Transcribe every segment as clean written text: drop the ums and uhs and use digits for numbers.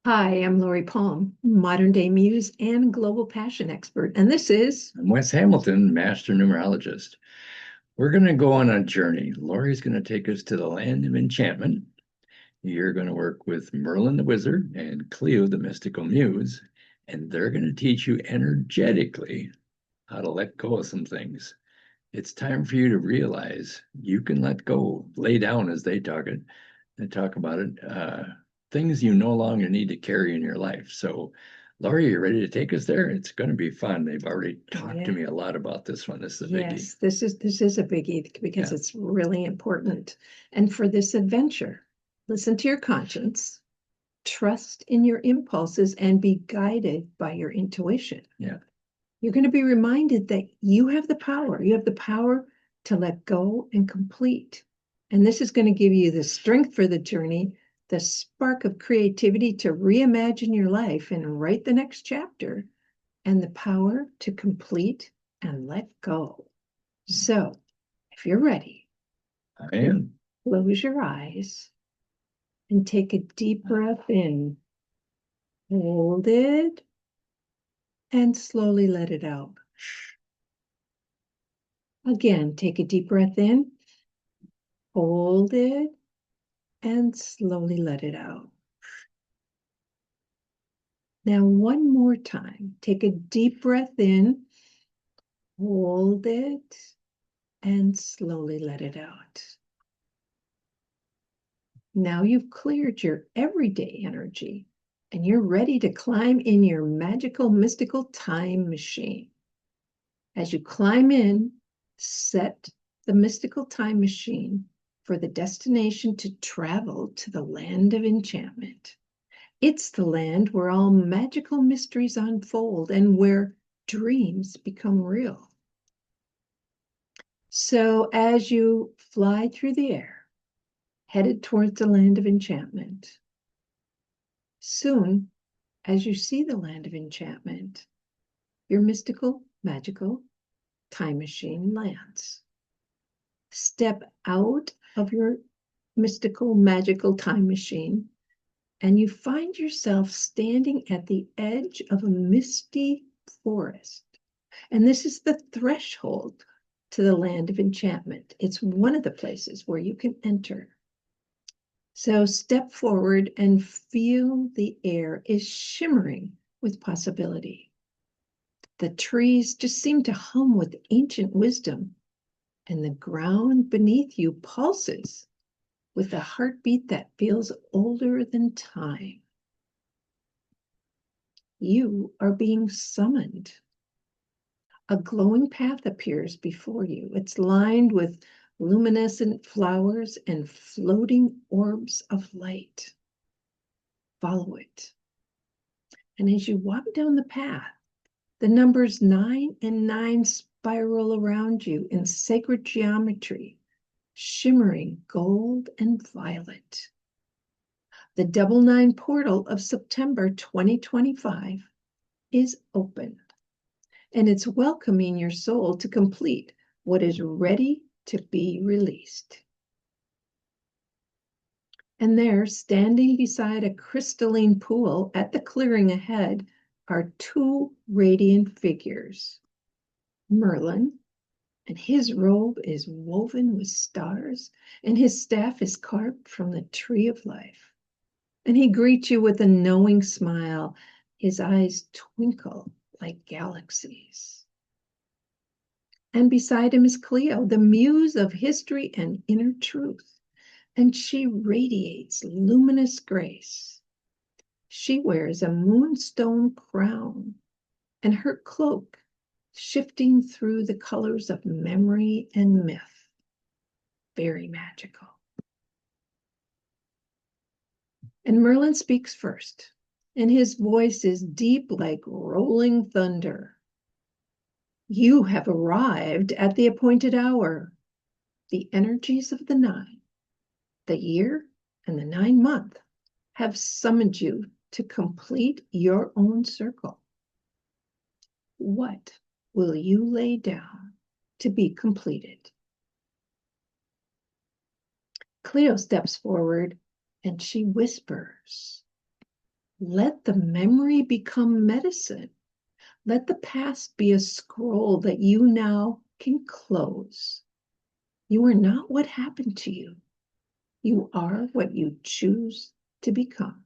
Hi, I'm Lori Palm, modern day muse and global passion expert. And this is I'm Wes Hamilton, master numerologist. We're going to go on a journey. Lori's going to take us to the land of enchantment. You're going to work with Merlin the wizard and Cleo the mystical muse, and they're going to teach you energetically how to let go of some things. It's time for you to realize you can let go, lay down as they talk about it, things you no longer need to carry in your life. So Laurie, you ready to take us there? It's going to be fun. They've already talked to yeah, me a lot about this one. This is a biggie. yes, this is a biggie because Yeah. it's really important. And for this adventure, listen to your conscience, trust in your impulses, and be guided by your intuition. Yeah. You're going to be reminded that you have the power. You have the power to let go and complete. And this is going to give you the strength for the journey, the spark of creativity to reimagine your life and write the next chapter, and the power to complete and let go. So, if you're ready, I am. close your eyes and take a deep breath in. Hold it and slowly let it out. Again, take a deep breath in, hold it, and slowly let it out. Now, one more time, take a deep breath in, hold it, and slowly let it out. Now you've cleared your everyday energy and you're ready to climb in your magical, mystical time machine. As you climb in, set the mystical time machine for the destination to travel to the land of enchantment. It's the land where all magical mysteries unfold and where dreams become real. So as you fly through the air, headed towards the land of enchantment, soon as you see the land of enchantment, your mystical, magical time machine lands. Step out of your mystical, magical time machine, and you find yourself standing at the edge of a misty forest. And this is the threshold to the land of enchantment. It's one of the places where you can enter. So step forward and feel the air is shimmering with possibility. The trees just seem to hum with ancient wisdom, and the ground beneath you pulses with a heartbeat that feels older than time. You are being summoned. A glowing path appears before you. It's lined with luminescent flowers and floating orbs of light. Follow it. And as you walk down the path, the numbers 9 and 9 spiral around you in sacred geometry, shimmering gold and violet. The double nine portal of September 2025 is open, and it's welcoming your soul to complete what is ready to be released. And there, standing beside a crystalline pool at the clearing ahead, are two radiant figures. Merlin, and his robe is woven with stars, and his staff is carved from the tree of life. And he greets you with a knowing smile. His eyes twinkle like galaxies. And beside him is Cleo, the muse of history and inner truth. And she radiates luminous grace. She wears a moonstone crown, and her cloak shifting through the colors of memory and myth. Very magical. And Merlin speaks first, and his voice is deep like rolling thunder. You have arrived at the appointed hour. The energies of the 9, the year, and the 9-month have summoned you to complete your own circle. What will you lay down to be completed? Cleo steps forward and she whispers, Let the memory become medicine. Let the past be a scroll that you now can close. You are not what happened to you. You are what you choose to become.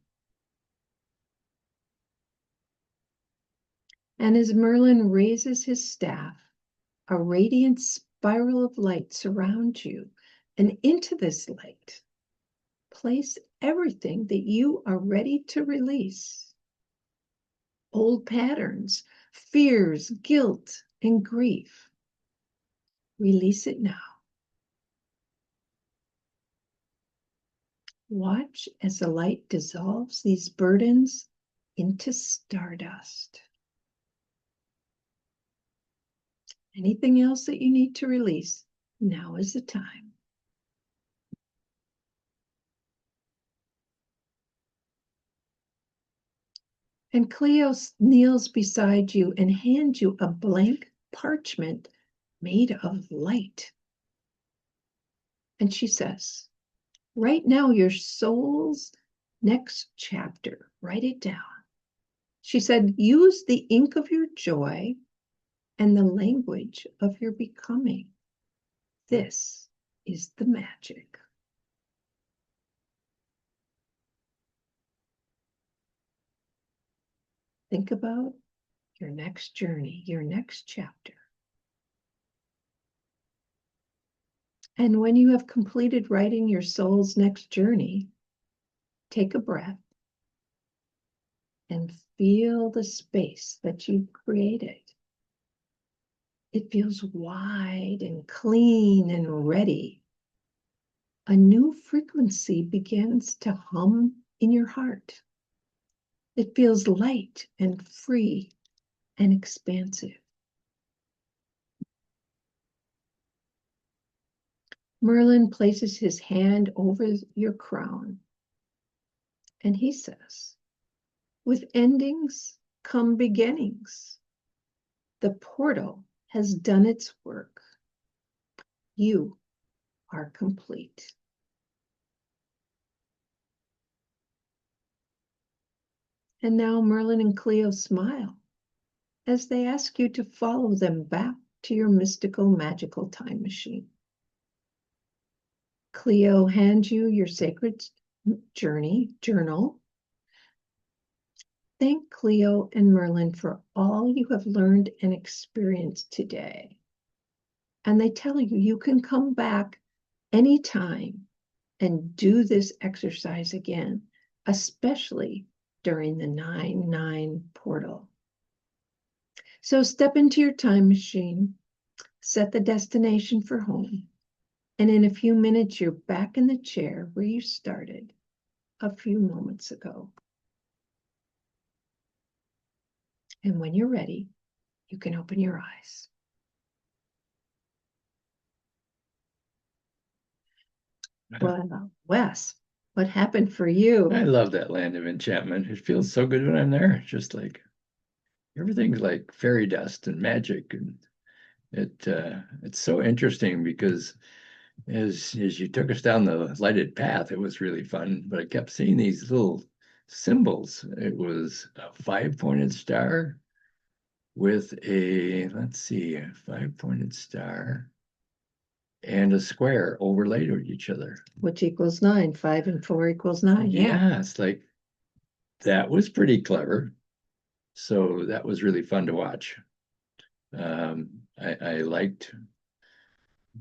And as Merlin raises his staff, a radiant spiral of light surrounds you. And into this light, place everything that you are ready to release. Old patterns, fears, guilt, and grief. Release it now. Watch as the light dissolves these burdens into stardust. Anything else that you need to release, now is the time. And Cleo kneels beside you and hands you a blank parchment made of light. And she says, right now, your soul's next chapter, write it down. She said, use the ink of your joy and the language of your becoming. This is the magic. Think about your next journey, your next chapter. And when you have completed writing your soul's next journey, take a breath and feel the space that you've created. It feels wide and clean and ready. A new frequency begins to hum in your heart. It feels light and free and expansive. Merlin places his hand over your crown and he says, with endings come beginnings. The portal has done its work. You are complete. And now Merlin and Cleo smile as they ask you to follow them back to your mystical, magical time machine. Cleo hands you your sacred journal. Thank Cleo and Merlin for all you have learned and experienced today. And they tell you you can come back anytime and do this exercise again, especially during the 9/9 portal. So step into your time machine, set the destination for home, and in a few minutes, you're back in the chair where you started a few moments ago. And when you're ready, you can open your eyes. Well, Wes, what happened for you? I love that Land of Enchantment. It feels so good when I'm there. It's just like everything's like fairy dust and magic, and it's so interesting because as you took us down the lighted path, it was really fun. But I kept seeing these little symbols. It was a five-pointed star with a, let's see, a five-pointed star and a square overlaid with each other. Which equals 9. 5 and 4 equals 9. Yeah, it's like that was pretty clever. So that was really fun to watch. I liked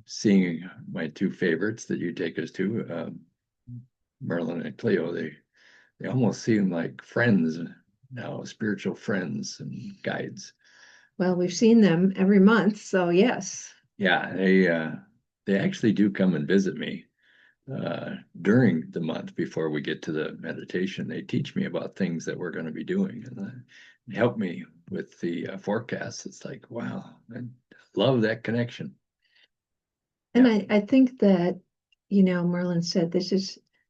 seeing my two favorites that you take us to, Merlin and Cleo. They almost seem like friends now, spiritual friends and guides. Well, we've seen them every month, so yes. Yeah, they actually do come and visit me during the month before we get to the meditation. They teach me about things that we're going to be doing and help me with the forecast. It's like, wow, I love that connection. And Yeah. I think that, Merlin said,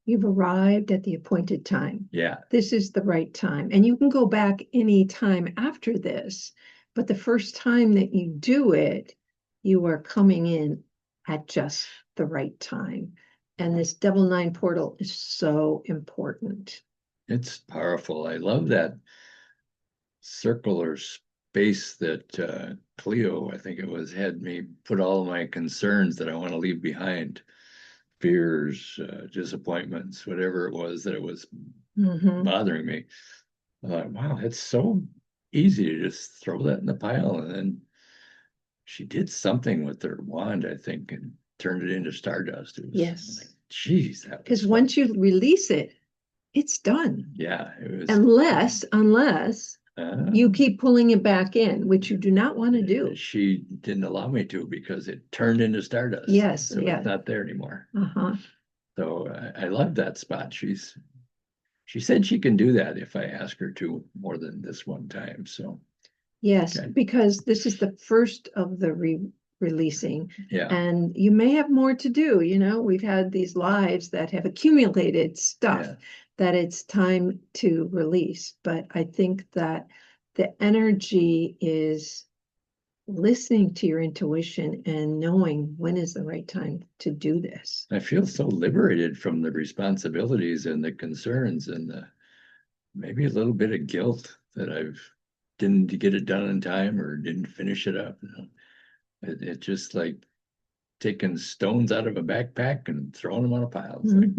you've arrived at the appointed time. Yeah. This is the right time. And you can go back any time after this, but the first time that you do it, you are coming in at just the right time. And this double 9 portal is so important. It's powerful. I love that circle or space that Cleo, I think it was, had me put all my concerns that I want to leave behind, fears, disappointments, whatever it was that it was Mm-hmm. bothering me. I thought, wow, it's so easy to just throw that in the pile. And then she did something with her wand, I think, and turned it into stardust. It was like, Yes. geez, that was Because fun. once you release it, it's done. Yeah, it was. Unless you Uh, keep pulling it back in, which you do not want to do. she didn't allow me to because it turned into stardust. Yes, So it's yeah. not there anymore. Uh-huh. So I love that spot. She said she can do that if I ask her to more than this one time. So Yes, okay. because this is the first of the releasing, Yeah. and you may have more to do. We've had these lives that have accumulated stuff Yeah. that it's time to release. But I think that the energy is listening to your intuition and knowing when is the right time to do this. I feel so liberated from the responsibilities and the concerns and the maybe a little bit of guilt that I've didn't get it done in time or didn't finish it up. It just like taking stones out of a backpack and throwing them on a pile. It's like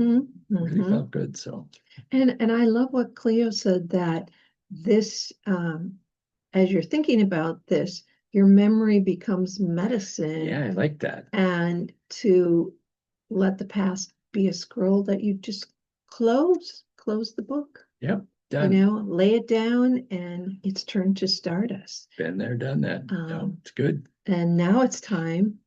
really felt good. So And I love what Cleo said, that this, as you're thinking about this, your memory becomes medicine, yeah, I like that. and to let the past be a scroll that you just close the book, Yep, done. lay it down, and it's turned to stardust. Been there, done that. No, it's good. And now it's time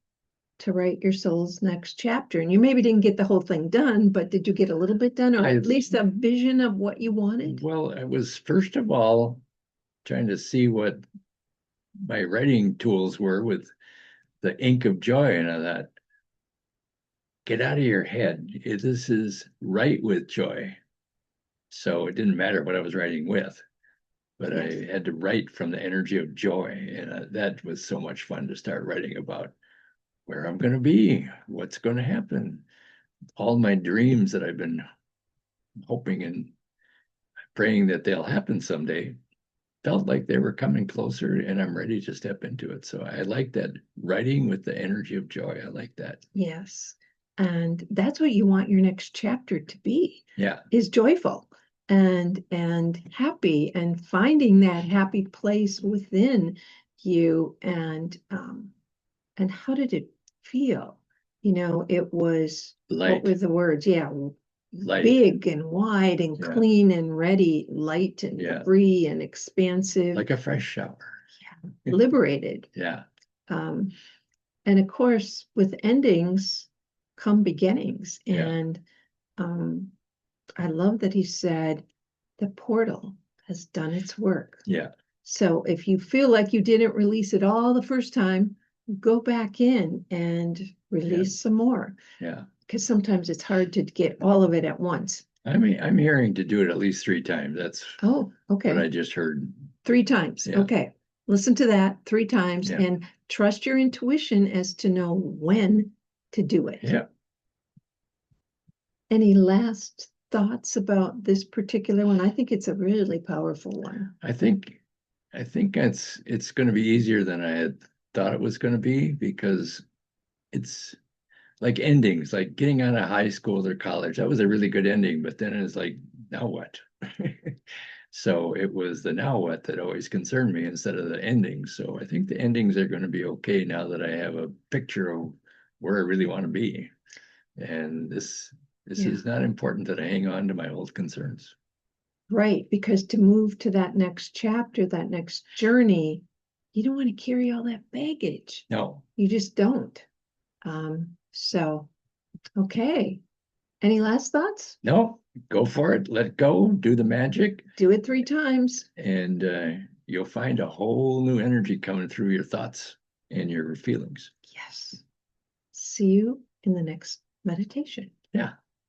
to write your soul's next chapter. And you maybe didn't get the whole thing done, but did you get a little bit done, or at least a vision of what you wanted? Well, I was first of all trying to see what my writing tools were with the ink of joy, and I thought, get out of your head. This is write with joy. So it didn't matter what I was writing with, but Yes. I had to write from the energy of joy, and that was so much fun to start writing about where I'm going to be, what's going to happen, all my dreams that I've been hoping and praying that they'll happen someday felt like they were coming closer, and I'm ready to step into it. So I like that writing with the energy of joy. I like that. Yes. And that's what you want your next chapter to be. Yeah. Is joyful and happy, and finding that happy place within you. And how did it feel? It was, what Light. were the words? Yeah. Light. Big and wide and Yeah. clean and ready, light and Yeah. free and expansive. Like a fresh shower. Yeah. Liberated. Yeah. And of course, with endings come beginnings. Yeah. And I love that he said the portal has done its work. Yeah. So if you feel like you didn't release it all the first time, go back in and release some more. Yeah. Because sometimes it's hard to get all of it at once. I mean, I'm hearing to do it at least 3 times. That's Oh, what I okay. just heard. 3 times. Yeah. Okay. Listen to that 3 times Yeah. and trust your intuition as to know when to do it. Yeah. Any last thoughts about this particular one? I think it's a really powerful one. I think it's going to be easier than I had thought it was going to be, because it's like endings, like getting out of high school or college. That was a really good ending, but then it's like, now what? So it was the now what that always concerned me instead of the endings. So I think the endings are going to be okay now that I have a picture of where I really want to be. And this is not important that I hang on to my old concerns. Right, because to move to that next chapter, that next journey, you don't want to carry all that baggage. No. You just don't. So, okay. Any last thoughts? No, go for it. Let go, do the magic. Do it 3 times. And you'll find a whole new energy coming through your thoughts and your feelings. Yes. See you in the next meditation. Yeah.